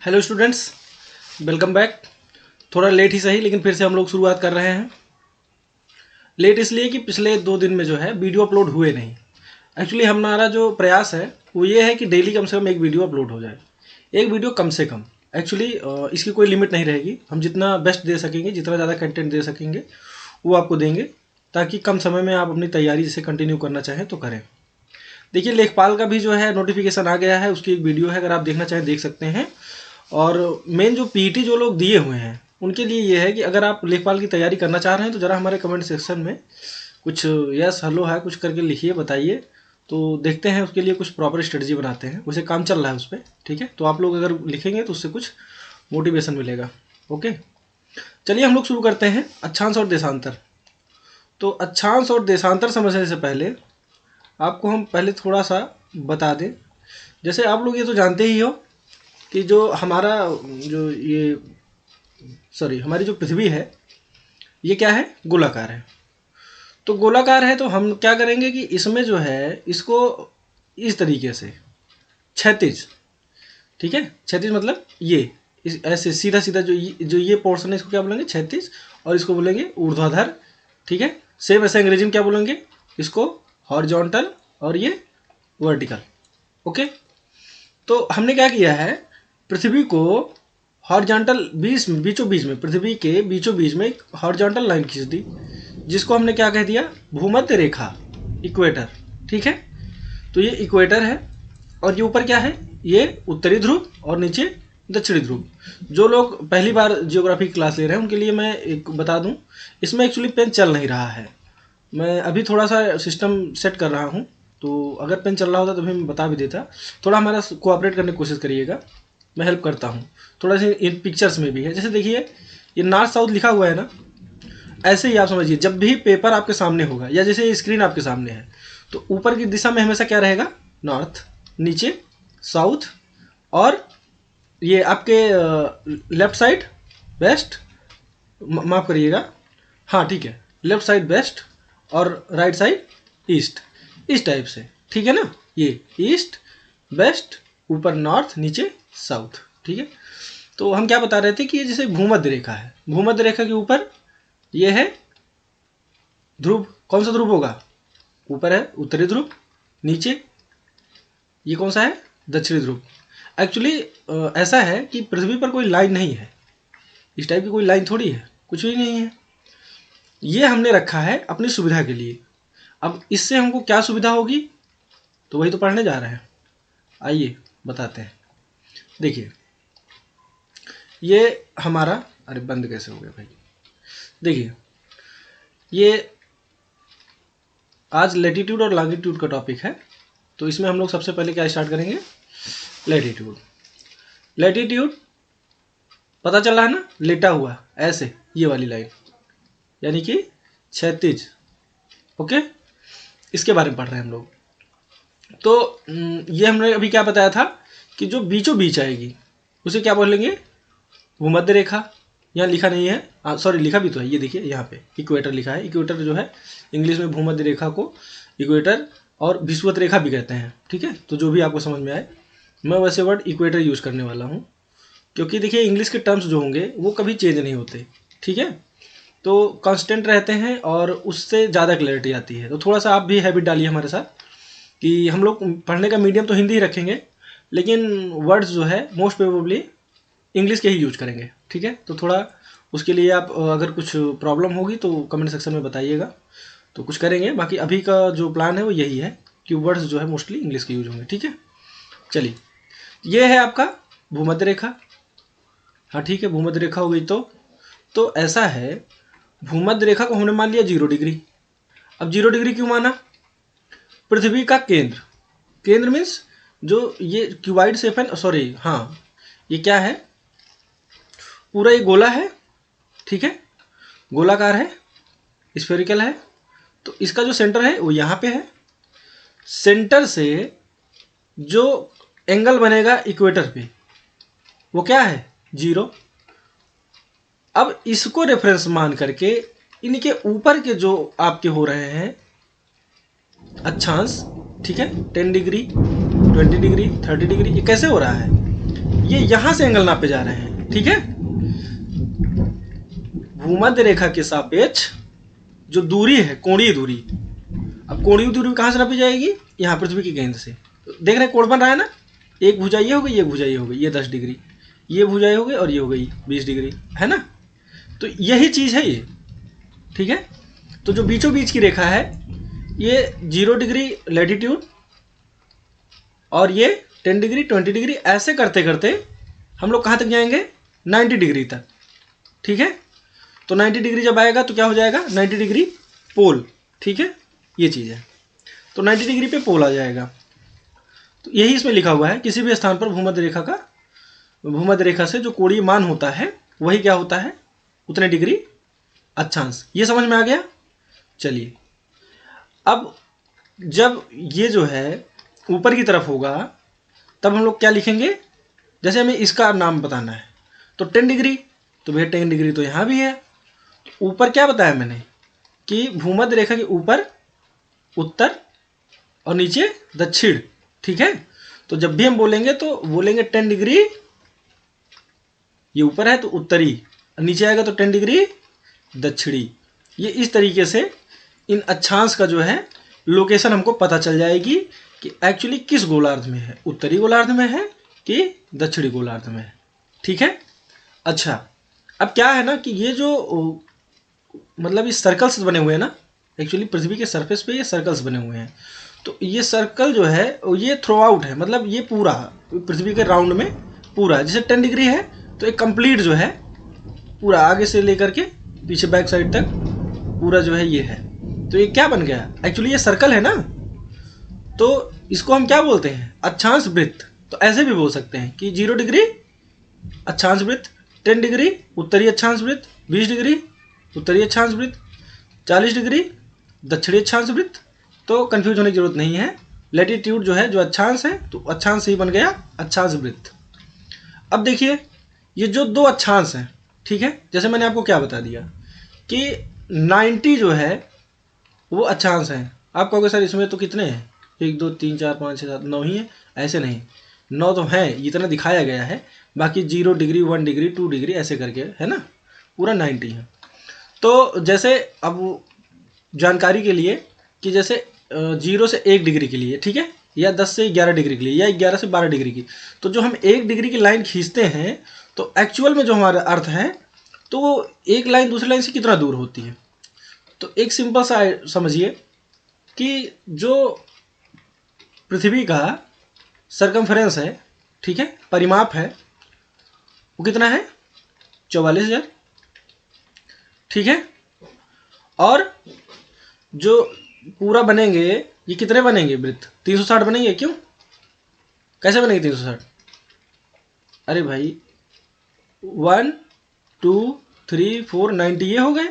Hello students, welcome back. थोड़ा late ही सही, लेकिन फिर से हम लोग शुरुआत कर रहे हैं। लेट इसलिए कि पिछले 2 दिन में जो है वीडियो अपलोड हुए नहीं। एक्चुअली हमारा जो प्रयास है वो ये है कि डेली कम से कम एक वीडियो अपलोड हो जाए, एक वीडियो कम से कम। एक्चुअली इसकी कोई लिमिट नहीं रहेगी, हम जितना बेस्ट दे सकेंगे, जितना ज़्यादा कंटेंट दे सकेंगे वो आपको देंगे, ताकि कम समय में आप अपनी तैयारी जैसे कंटिन्यू करना चाहें तो करें। देखिए, लेखपाल का भी जो है नोटिफिकेशन आ गया है, उसकी एक वीडियो है, अगर आप देखना चाहें देख सकते हैं। और मेन जो पीईटी जो लोग दिए हुए हैं उनके लिए ये है कि अगर आप लेखपाल की तैयारी करना चाह रहे हैं तो ज़रा हमारे कमेंट सेक्शन में कुछ यस हेलो है कुछ करके लिखिए, बताइए, तो देखते हैं उसके लिए कुछ प्रॉपर स्ट्रेटजी बनाते हैं। वैसे काम चल रहा है उस पर, ठीक है। तो आप लोग अगर लिखेंगे तो उससे कुछ मोटिवेशन मिलेगा। ओके, चलिए हम लोग शुरू करते हैं। अक्षांश और देशांतर। तो अक्षांश और देशांतर समझने से पहले आपको हम पहले थोड़ा सा बता दें। जैसे आप लोग ये तो जानते ही हो कि जो हमारा जो ये हमारी जो पृथ्वी है ये क्या है, गोलाकार है। तो गोलाकार है तो हम क्या करेंगे कि इसमें जो है इसको इस तरीके से क्षैतिज, ठीक है, क्षैतिज मतलब ये ऐसे सीधा सीधा जो ये पोर्शन है इसको क्या बोलेंगे, क्षैतिज, और इसको बोलेंगे ऊर्ध्वाधर, ठीक है। सेम ऐसे अंग्रेजी में क्या बोलेंगे, इसको हॉरिजॉन्टल और ये वर्टिकल। ओके, तो हमने क्या किया है, पृथ्वी को हॉरिजॉन्टल बीचों बीच में, पृथ्वी के बीचों बीच में एक हॉरिजॉन्टल लाइन खींच दी, जिसको हमने क्या कह दिया, भूमध्य रेखा, इक्वेटर, ठीक है। तो ये इक्वेटर है और ये ऊपर क्या है, ये उत्तरी ध्रुव और नीचे दक्षिणी ध्रुव। जो लोग पहली बार जियोग्राफी की क्लास ले रहे हैं उनके लिए मैं एक बता दूं, इसमें एक्चुअली पेन चल नहीं रहा है। मैं अभी थोड़ा सा सिस्टम सेट कर रहा हूँ, तो अगर पेन चल रहा होता तो भी मैं बता भी देता। थोड़ा हमारा कोऑपरेट करने की कोशिश करिएगा, मैं हेल्प करता हूँ। थोड़ा सा इन पिक्चर्स में भी है, जैसे देखिए ये नॉर्थ साउथ लिखा हुआ है ना, ऐसे ही आप समझिए। जब भी पेपर आपके सामने होगा या जैसे ये स्क्रीन आपके सामने है, तो ऊपर की दिशा में हमेशा क्या रहेगा, नॉर्थ, नीचे साउथ, और ये आपके लेफ्ट साइड वेस्ट, माफ़ करिएगा, हाँ ठीक है, लेफ्ट साइड वेस्ट और राइट साइड ईस्ट, इस टाइप से, ठीक है ना। ये ईस्ट वेस्ट, ऊपर नॉर्थ, नीचे साउथ, ठीक है। तो हम क्या बता रहे थे कि ये जैसे भूमध्य रेखा है, भूमध्य रेखा के ऊपर ये है ध्रुव। कौन सा ध्रुव होगा, ऊपर है उत्तरी ध्रुव, नीचे ये कौन सा है, दक्षिणी ध्रुव। एक्चुअली ऐसा है कि पृथ्वी पर कोई लाइन नहीं है, इस टाइप की कोई लाइन थोड़ी है, कुछ भी नहीं है। ये हमने रखा है अपनी सुविधा के लिए। अब इससे हमको क्या सुविधा होगी, तो वही तो पढ़ने जा रहे हैं। आइए बताते हैं। देखिए ये हमारा, अरे बंद कैसे हो गया भाई, देखिए ये आज लेटीट्यूड और लॉन्गिट्यूड का टॉपिक है। तो इसमें हम लोग सबसे पहले क्या स्टार्ट करेंगे, लेटीट्यूड। लेटीट्यूड पता चल रहा है ना, लेटा हुआ ऐसे, ये वाली लाइन यानी कि क्षैतिज। ओके, इसके बारे में पढ़ रहे हैं हम लोग। तो ये हमने अभी क्या बताया था कि जो बीचों बीच आएगी उसे क्या बोलेंगे, भूमध्य रेखा। यहाँ लिखा नहीं है, सॉरी लिखा भी तो है, ये देखिए यहाँ पे इक्वेटर लिखा है। इक्वेटर जो है इंग्लिश में भूमध्य रेखा को इक्वेटर और विषुवत रेखा भी कहते हैं, ठीक है। तो जो भी आपको समझ में आए, मैं वैसे वर्ड इक्वेटर यूज़ करने वाला हूँ, क्योंकि देखिए इंग्लिश के टर्म्स जो होंगे वो कभी चेंज नहीं होते, ठीक है। तो कांस्टेंट रहते हैं और उससे ज़्यादा क्लैरिटी आती है। तो थोड़ा सा आप भी हैबिट डालिए हमारे साथ कि हम लोग पढ़ने का मीडियम तो हिंदी ही रखेंगे, लेकिन वर्ड्स जो है मोस्ट प्रोबेबली इंग्लिश के ही यूज करेंगे, ठीक है। तो थोड़ा उसके लिए आप अगर कुछ प्रॉब्लम होगी तो कमेंट सेक्शन में बताइएगा, तो कुछ करेंगे। बाकी अभी का जो प्लान है वो यही है कि वर्ड्स जो है मोस्टली इंग्लिश के यूज होंगे, ठीक है। चलिए, ये है आपका भूमध्य रेखा, हाँ ठीक है, भूमध्य रेखा हो गई। तो ऐसा है, भूमध्य रेखा को हमने मान लिया 0 डिग्री। अब 0 डिग्री क्यों माना, पृथ्वी का केंद्र, केंद्र मीन्स जो ये क्यूबाइड शेप है, सॉरी हाँ, ये क्या है, पूरा ये गोला है, ठीक है, गोलाकार है, स्फेरिकल है। तो इसका जो सेंटर है वो यहाँ पे है। सेंटर से जो एंगल बनेगा इक्वेटर पे वो क्या है, 0। अब इसको रेफरेंस मान करके इनके ऊपर के जो आपके हो रहे हैं अक्षांश, ठीक है, 10 डिग्री 20 डिग्री 30 डिग्री, ये कैसे हो रहा है, ये यहां से एंगल नापे जा रहे हैं, ठीक है। भूमध्य रेखा के सापेक्ष जो दूरी है, कोणीय दूरी, अब कोणीय दूरी कहां से नापी जाएगी, यहाँ पृथ्वी के केंद्र से। देख रहे हैं कोण बन रहा है ना, एक भुजा ये हो गई, एक भुजा ये हो गई, ये 10 डिग्री, ये भुजा हो गई और ये हो गई 20 डिग्री, है ना। तो यही चीज है ये, ठीक है। तो जो बीचों बीच की रेखा है ये 0 डिग्री लैटिट्यूड और ये 10 डिग्री 20 डिग्री, ऐसे करते करते हम लोग कहाँ तक जाएंगे, 90 डिग्री तक, ठीक है। तो 90 डिग्री जब आएगा तो क्या हो जाएगा, 90 डिग्री पोल, ठीक है, ये चीज़ है। तो 90 डिग्री पे पोल आ जाएगा। तो यही इसमें लिखा हुआ है, किसी भी स्थान पर भूमध्य रेखा से जो कोणीय मान होता है वही क्या होता है, उतने डिग्री अक्षांश। ये समझ में आ गया। चलिए, अब जब ये जो है ऊपर की तरफ होगा तब हम लोग क्या लिखेंगे, जैसे हमें इसका नाम बताना है तो 10 डिग्री, तो भैया 10 डिग्री तो यहाँ भी है। ऊपर क्या बताया मैंने कि भूमध्य रेखा के ऊपर उत्तर और नीचे दक्षिण, ठीक है। तो जब भी हम बोलेंगे तो बोलेंगे 10 डिग्री, ये ऊपर है तो उत्तरी, नीचे आएगा तो 10 डिग्री दक्षिणी। ये इस तरीके से इन अक्षांश का जो है लोकेशन हमको पता चल जाएगी कि एक्चुअली किस गोलार्ध में है, उत्तरी गोलार्ध में है कि दक्षिणी गोलार्ध में है, ठीक है। अच्छा, अब क्या है ना कि ये जो मतलब इस सर्कल्स बने हुए हैं ना, एक्चुअली पृथ्वी के सरफेस पे ये सर्कल्स बने हुए हैं। तो ये सर्कल जो है ये थ्रू आउट है, मतलब ये पूरा पृथ्वी के राउंड में पूरा, जैसे 10 डिग्री है तो एक कंप्लीट जो है पूरा आगे से लेकर के पीछे बैक साइड तक पूरा जो है ये है। तो ये क्या बन गया, एक्चुअली ये सर्कल है ना, तो इसको हम क्या बोलते हैं, अक्षांश वृत्त। तो ऐसे भी बोल सकते हैं कि 0 डिग्री अक्षांश वृत्त, 10 डिग्री उत्तरी अक्षांश वृत्त, 20 डिग्री उत्तरी अक्षांश वृत्त, 40 डिग्री दक्षिणी अक्षांश वृत्त। तो कंफ्यूज होने की जरूरत नहीं है, लैटिट्यूड जो है जो अक्षांश है तो अक्षांश ही बन गया अक्षांश वृत्त। अब देखिए ये जो दो अक्षांश हैं, ठीक है, जैसे मैंने आपको क्या बता दिया कि 90 जो है वो अक्षांश हैं। आप कहोगे सर इसमें तो कितने हैं, 1 2 3 4 5 6 7 9 ही है, ऐसे नहीं, 9 तो हैं, इतना दिखाया गया है, बाकी 0 डिग्री 1 डिग्री 2 डिग्री ऐसे करके है ना, पूरा 90 है। तो जैसे अब जानकारी के लिए कि जैसे 0 से 1 डिग्री के लिए, ठीक है, या 10 से 11 डिग्री के लिए, या 11 से 12 डिग्री की, तो जो हम 1 डिग्री की लाइन खींचते हैं तो एक्चुअल में जो हमारा अर्थ है तो वो एक लाइन दूसरी लाइन से कितना दूर होती है। तो एक सिंपल सा समझिए कि जो पृथ्वी का सरकमफेरेंस है, ठीक है, परिमाप है, वो कितना है, 44,000, ठीक है। और जो पूरा बनेंगे ये कितने बनेंगे वृत्त, 360 बनेंगे। क्यों, कैसे बनेंगे 360, अरे भाई 1 2 3 4 90 ये हो गए,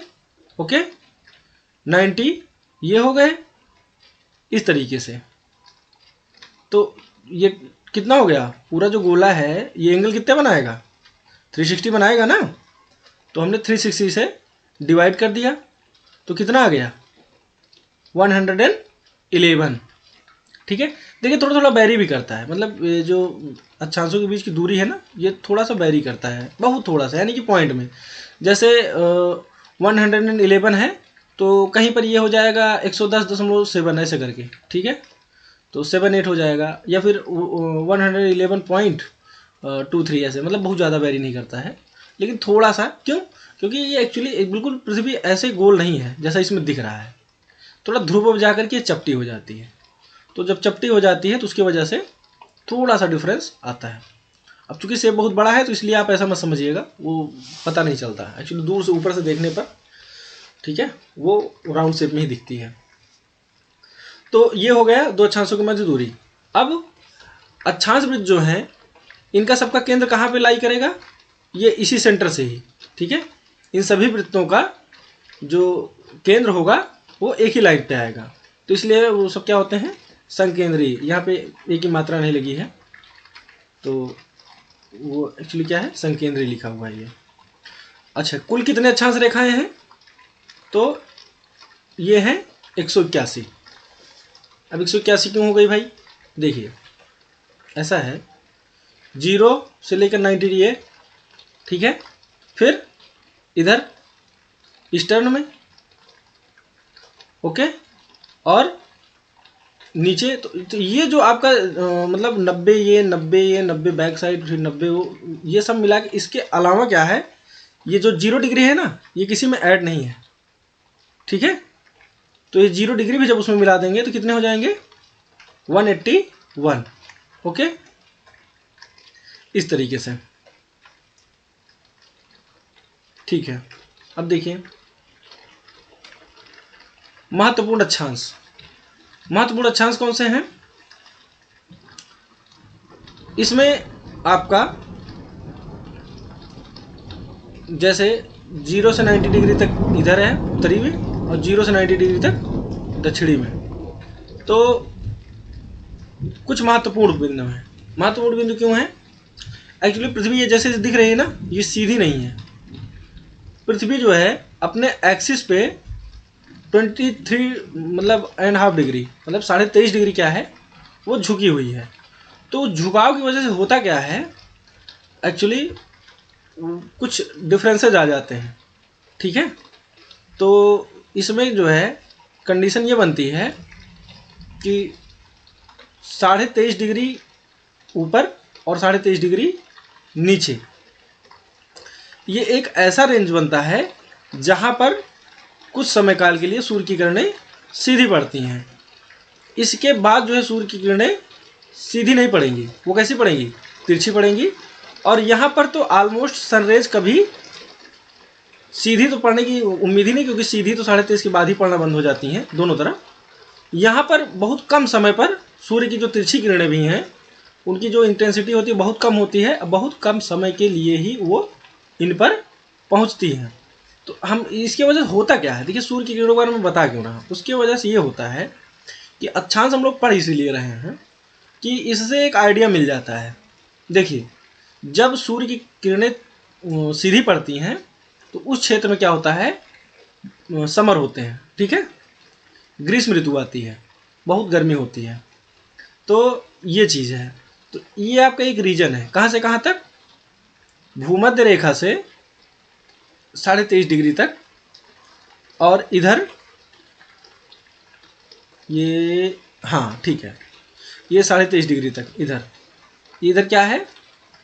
ओके, 90 ये हो गए, इस तरीके से। तो ये कितना हो गया, पूरा जो गोला है ये एंगल कितने बनाएगा, 360 बनाएगा ना। तो हमने 360 से डिवाइड कर दिया तो कितना आ गया, 111, ठीक है। देखिए थोड़ा थोड़ा बैरी भी करता है, मतलब ये जो अक्षांशों के बीच की दूरी है ना ये थोड़ा सा बैरी करता है, बहुत थोड़ा सा, यानी कि पॉइंट में जैसे 111 है तो कहीं पर ये हो जाएगा 110.7 ऐसे करके, ठीक है, तो 7 8 हो जाएगा, या फिर 111.23 ऐसे, मतलब बहुत ज़्यादा बैरी नहीं करता है, लेकिन थोड़ा सा। क्यों, क्योंकि ये एक्चुअली बिल्कुल पृथ्वी ऐसे गोल नहीं है जैसा इसमें दिख रहा है, थोड़ा ध्रुव जा करके चपटी हो जाती है। तो जब चपटी हो जाती है तो उसकी वजह से थोड़ा सा डिफरेंस आता है। अब चूंकि सेब बहुत बड़ा है तो इसलिए आप ऐसा मत समझिएगा, वो पता नहीं चलता एक्चुअली, दूर से ऊपर से देखने पर, ठीक है, वो राउंड शेप में ही दिखती है। तो ये हो गया दो अक्षांशों के मध्य दूरी। अब अक्षांश वृत्त जो है इनका सबका केंद्र कहाँ पे लाई करेगा, ये इसी सेंटर से ही, ठीक है। इन सभी वृत्तों का जो केंद्र होगा वो एक ही लाइन पे आएगा, तो इसलिए वो सब क्या होते हैं, संकेंद्रीय। यहाँ पे एक ही मात्रा नहीं लगी है तो वो एक्चुअली क्या है, संकेंद्रीय लिखा हुआ है ये। अच्छा, कुल कितने अक्षांश रेखाएं हैं, तो ये हैं 181। अब 181 क्यों हो गई भाई, देखिए ऐसा है 0 से लेकर 90 डिग्री, ठीक है। फिर इधर ईस्टर्न में, ओके। और नीचे तो ये जो आपका मतलब 90 ये 90 बैक साइड, फिर 90 वो, ये सब मिला के इसके अलावा क्या है, ये जो 0 डिग्री है ना, ये किसी में ऐड नहीं है, ठीक है। तो ये 0 डिग्री भी जब उसमें मिला देंगे तो कितने हो जाएंगे, 181, ओके। इस तरीके से, ठीक है। अब देखिए महत्वपूर्ण अक्षांश। महत्वपूर्ण अक्षांश कौन से हैं, इसमें आपका जैसे 0 से 90 डिग्री तक इधर है उत्तरी में, और 0 से 90 डिग्री तक दक्षिणी में। तो कुछ महत्वपूर्ण बिंदु हैं। महत्वपूर्ण बिंदु क्यों है, एक्चुअली पृथ्वी ये जैसे दिख रही है ना, ये सीधी नहीं है। पृथ्वी जो है अपने एक्सिस पे 23 मतलब एंड हाफ डिग्री, मतलब 23.5 डिग्री क्या है, वो झुकी हुई है। तो झुकाव की वजह से होता क्या है, एक्चुअली कुछ डिफरेंसेस आ जाते हैं, ठीक है। तो इसमें जो है कंडीशन ये बनती है कि 23.5 डिग्री ऊपर और 23.5 डिग्री नीचे, ये एक ऐसा रेंज बनता है जहाँ पर कुछ समय काल के लिए सूर्य की किरणें सीधी पड़ती हैं। इसके बाद जो है सूर्य की किरणें सीधी नहीं पड़ेंगी, वो कैसी पड़ेंगी, तिरछी पड़ेंगी। और यहाँ पर तो ऑलमोस्ट सनरेज कभी सीधी तो पड़ने की उम्मीद ही नहीं, क्योंकि सीधी तो 23.5 के बाद ही पड़ना बंद हो जाती हैं दोनों तरफ। यहाँ पर बहुत कम समय पर सूर्य की जो तिरछी किरणें भी हैं, उनकी जो इंटेंसिटी होती है बहुत कम होती है, बहुत कम समय के लिए ही वो इन पर पहुँचती हैं। तो हम इसकी वजह से होता क्या है, देखिए सूर्य की किरणों के बारे में बता क्यों रहा, उसकी वजह से ये होता है कि अक्षांश हम लोग पढ़ इसीलिए रहे हैं कि इससे एक आइडिया मिल जाता है। देखिए जब सूर्य की किरणें सीधी पड़ती हैं तो उस क्षेत्र में क्या होता है, समर होते हैं, ठीक है, ग्रीष्म ऋतु आती है, बहुत गर्मी होती है। तो ये चीज़ है। तो ये आपका एक रीजन है, कहाँ से कहाँ तक, भूमध्य रेखा से 23.5 डिग्री तक, और इधर ये, हाँ ठीक है, ये 23.5 डिग्री तक इधर। इधर क्या है,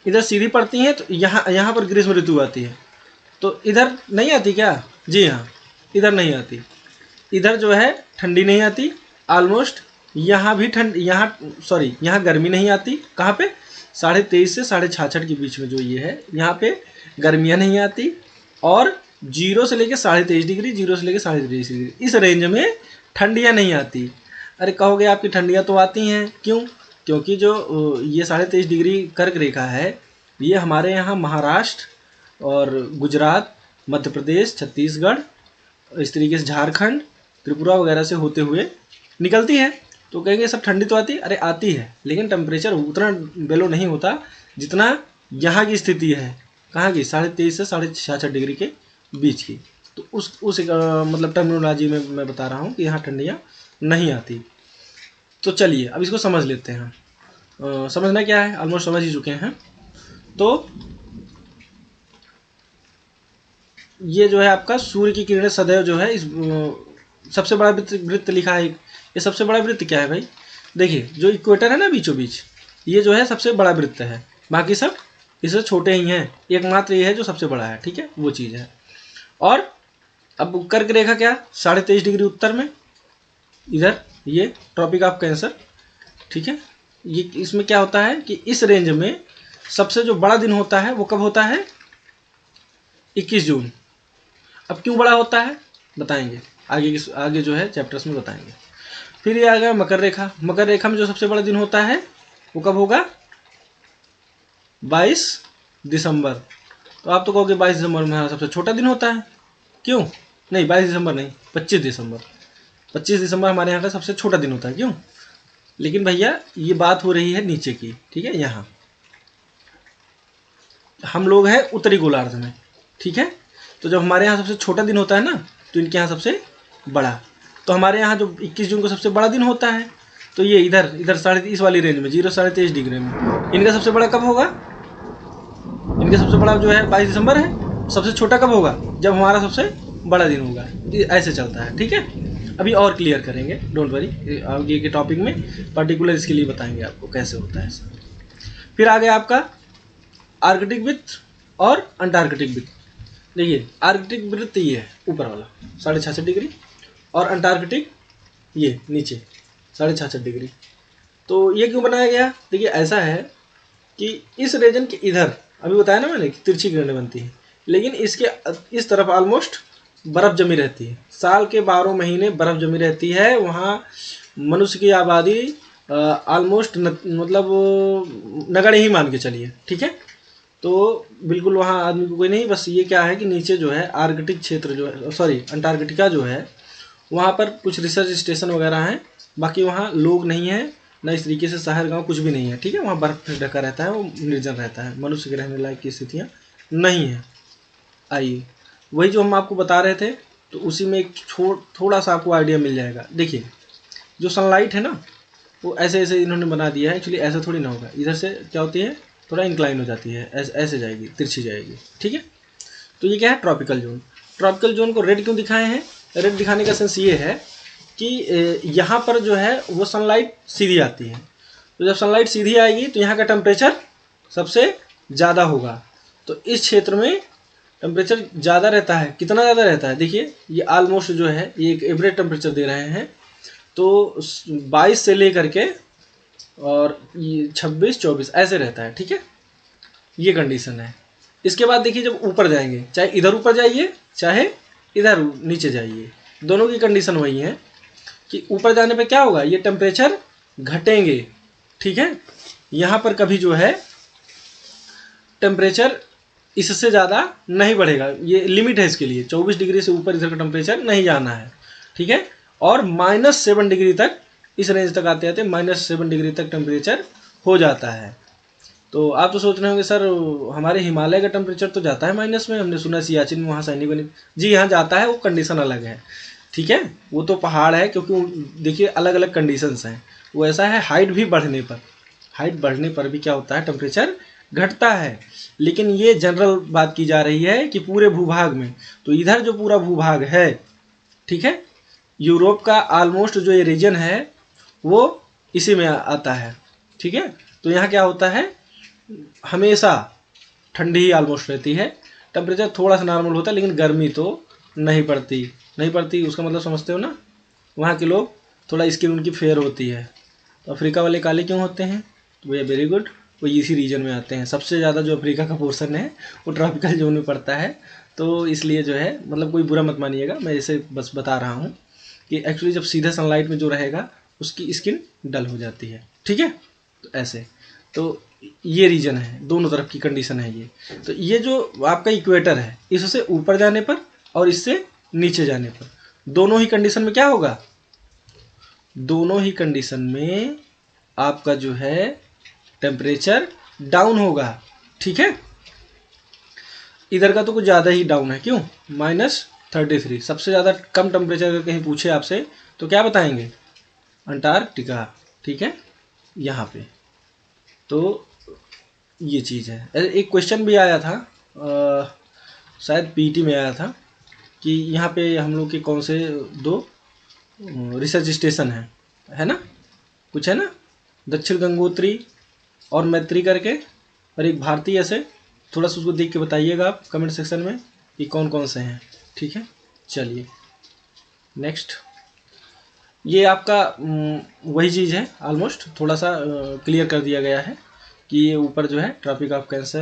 इधर सीधी पड़ती हैं तो यहाँ पर ग्रीष्म ऋतु आती है। तो इधर नहीं आती क्या, जी हाँ, इधर नहीं आती। इधर जो है ठंडी नहीं आती ऑलमोस्ट, यहाँ भी ठंड, यहाँ गर्मी नहीं आती। कहाँ पे, 23.5 से 66.5 के बीच में जो ये है, यहाँ पे गर्मियाँ नहीं आती। और 0 से लेकर 23.5 डिग्री, 0 से लेकर 23.5 डिग्री, इस रेंज में ठंडियाँ नहीं आती। अरे कहोगे आपकी ठंडियाँ तो आती हैं, क्यों, क्योंकि जो ये 23.5 डिग्री कर्क रेखा है, ये हमारे यहाँ महाराष्ट्र और गुजरात, मध्य प्रदेश, छत्तीसगढ़, इस तरीके से झारखंड, त्रिपुरा वगैरह से होते हुए निकलती है। तो कहेंगे सब ठंडी तो आती है, अरे आती है, लेकिन टेम्परेचर उतना बेलो नहीं होता जितना यहाँ की स्थिति है। कहाँ की, 23.5 से 66.5 डिग्री के बीच की। तो उस मतलब टर्मिनोलॉजी में मैं बता रहा हूँ कि यहाँ ठंडियाँ नहीं आती। तो चलिए अब इसको समझ लेते हैं। समझना क्या है, ऑलमोस्ट समझ ही चुके हैं। तो ये जो है आपका सूर्य की किरणें सदैव जो है इस सबसे बड़ा वृत्त लिखा है। ये सबसे बड़ा वृत्त क्या है भाई, देखिए जो इक्वेटर है ना बीचों बीच, ये जो है सबसे बड़ा वृत्त है, बाकी सब इससे छोटे ही हैं, एकमात्र ये है जो सबसे बड़ा है, ठीक है, वो चीज़ है। और अब कर्क रेखा क्या, 23.5 डिग्री उत्तर में, इधर ये ट्रॉपिक ऑफ कैंसर, ठीक है। ये इसमें क्या होता है कि इस रेंज में सबसे जो बड़ा दिन होता है वो कब होता है, 21 जून। अब क्यों बड़ा होता है बताएंगे, आगे जो है चैप्टर्स में बताएंगे। फिर ये आ गया मकर रेखा। मकर रेखा में जो सबसे बड़ा दिन होता है वो कब होगा, 22 दिसंबर। तो आप तो कहोगे 22 दिसंबर में हमारा सबसे छोटा दिन होता है, क्यों, नहीं 22 दिसंबर नहीं, 25 दिसंबर। 25 दिसंबर हमारे यहाँ का सबसे छोटा दिन होता है, क्यों, लेकिन भैया ये बात हो रही है नीचे की, ठीक है। यहाँ हम लोग हैं उत्तरी गोलार्ध में, ठीक है। तो जब हमारे यहाँ सबसे छोटा दिन होता है ना, तो इनके यहाँ सबसे बड़ा। तो हमारे यहाँ जो 21 जून को सबसे बड़ा दिन होता है, तो ये इधर इधर 30 वाली रेंज में 0 से 23 डिग्री में इनका सबसे बड़ा कब होगा? इनका सबसे बड़ा जो है 22 दिसंबर है। सबसे छोटा कब होगा? जब हमारा सबसे बड़ा दिन होगा। ऐसे चलता है, ठीक है। अभी और क्लियर करेंगे, डोंट वरी, आगे के टॉपिक में पर्टिकुलर इसके लिए बताएंगे आपको कैसे होता है। फिर आ गया आपका आर्कटिक वृत्त और अंटार्कटिक वृत्त। देखिए आर्कटिक वृत्त ये है ऊपर वाला 66.5 डिग्री, और अंटार्कटिक ये नीचे 66.5 डिग्री। तो ये क्यों बनाया गया? देखिए ऐसा है कि इस रीजन के इधर, अभी बताया ना मैंने कि तिरछी किरणें बनती हैं, लेकिन इसके इस तरफ ऑलमोस्ट बर्फ़ जमी रहती है। साल के 12 महीने बर्फ़ जमी रहती है। वहाँ मनुष्य की आबादी ऑलमोस्ट मतलब नगण्य ही मान के चलिए, ठीक है। तो बिल्कुल वहाँ आदमी को कोई नहीं। बस ये क्या है कि नीचे जो है आर्कटिक क्षेत्र जो है, सॉरी अंटार्कटिका जो है, वहाँ पर कुछ रिसर्च स्टेशन वगैरह हैं। बाकी वहाँ लोग नहीं हैं, ना इस तरीके से शहर गांव कुछ भी नहीं है, ठीक है। वहाँ बर्फ़ से ढका रहता है, वो निर्जन रहता है, मनुष्य के रहने लायक की स्थितियाँ नहीं हैं। आइए वही जो हम आपको बता रहे थे, तो उसी में एक थोड़ा सा आपको आइडिया मिल जाएगा। देखिए जो सनलाइट है ना, वो ऐसे ऐसे इन्होंने बना दिया है। एक्चुअली ऐसा थोड़ी ना होगा, इधर से क्या होती है, थोड़ा इंक्लाइन हो जाती है, ऐसे जाएगी, तिरछी जाएगी, ठीक है। तो ये क्या है? Tropical zone. ट्रॉपिकल जोन को रेड क्यों दिखाए हैं? रेड दिखाने का सेंस ये है कि यहाँ पर जो है वो सनलाइट सीधी आती है। तो जब सनलाइट सीधी आएगी तो यहाँ का टेम्परेचर सबसे ज़्यादा होगा। तो इस क्षेत्र में टेम्परेचर ज़्यादा रहता है। कितना ज़्यादा रहता है? देखिए ये ऑलमोस्ट जो है ये एक एवरेज टेम्परेचर दे रहे हैं। तो 22 से लेकर के और ये 26-24 ऐसे रहता है, ठीक है। ये कंडीशन है। इसके बाद देखिए जब ऊपर जाएंगे, चाहे इधर ऊपर जाइए चाहे इधर नीचे जाइए, दोनों की कंडीशन वही है कि ऊपर जाने पे क्या होगा, ये टेम्परेचर घटेंगे, ठीक है। यहाँ पर कभी जो है टेम्परेचर इससे ज़्यादा नहीं बढ़ेगा। ये लिमिट है इसके लिए, 24 डिग्री से ऊपर इधर का टेम्परेचर नहीं जाना है, ठीक है। और -7 डिग्री तक, इस रेंज तक आते आते -7 डिग्री तक टेम्परेचर हो जाता है। तो आप तो सोच रहे होंगे सर हमारे हिमालय का टेम्परेचर तो जाता है माइनस में, हमने सुना सियाचिन में वहाँ सैनिक बनी। जी यहाँ जाता है, वो कंडीशन अलग है, ठीक है। वो तो पहाड़ है, क्योंकि देखिए अलग अलग कंडीशंस हैं। वो ऐसा है हाइट बढ़ने पर भी क्या होता है, टेम्परेचर घटता है। लेकिन ये जनरल बात की जा रही है कि पूरे भूभाग में। तो इधर जो पूरा भूभाग है, ठीक है, यूरोप का ऑलमोस्ट जो ये रीजन है वो इसी में आता है, ठीक है। तो यहाँ क्या होता है, हमेशा ठंडी ही ऑलमोस्ट रहती है। टेम्परेचर थोड़ा सा नॉर्मल होता है, लेकिन गर्मी तो नहीं पड़ती। उसका मतलब समझते हो ना, वहाँ के लोग थोड़ा स्किन उनकी फेयर होती है। तो अफ्रीका वाले काले क्यों होते हैं? तो भैया वेरी गुड, वो इसी रीजन में आते हैं। सबसे ज़्यादा जो अफ्रीका का पोर्शन है वो ट्रॉपिकल जोन में पड़ता है। तो इसलिए जो है, मतलब कोई बुरा मत मानिएगा, मैं इसे बस बता रहा हूँ कि एक्चुअली जब सीधे सनलाइट में जो रहेगा उसकी स्किन डल हो जाती है, ठीक है। तो ऐसे, तो ये रीजन है, दोनों तरफ की कंडीशन है ये। तो ये जो आपका इक्वेटर है, इससे ऊपर जाने पर और इससे नीचे जाने पर, दोनों ही कंडीशन में क्या होगा, दोनों ही कंडीशन में आपका जो है टेम्परेचर डाउन होगा, ठीक है। इधर का तो कुछ ज़्यादा ही डाउन है, क्यों? -33। सबसे ज़्यादा कम टेम्परेचर अगर कहीं पूछे आपसे तो क्या बताएंगे? अंटार्कटिका, ठीक है, यहाँ पे। तो ये चीज़ है। एक क्वेश्चन भी आया था, शायद पीटी में आया था कि यहाँ पे हम लोग के कौन से 2 रिसर्च स्टेशन है ना, कुछ है ना, दक्षिण गंगोत्री और मैत्री करके, और एक भारतीय। ऐसे थोड़ा सा उसको देख के बताइएगा आप कमेंट सेक्शन में कि कौन कौन से हैं, ठीक है। चलिए नेक्स्ट, ये आपका वही चीज़ है, ऑलमोस्ट थोड़ा सा क्लियर कर दिया गया है कि ये ऊपर जो है ट्रॉपिक ऑफ कैंसर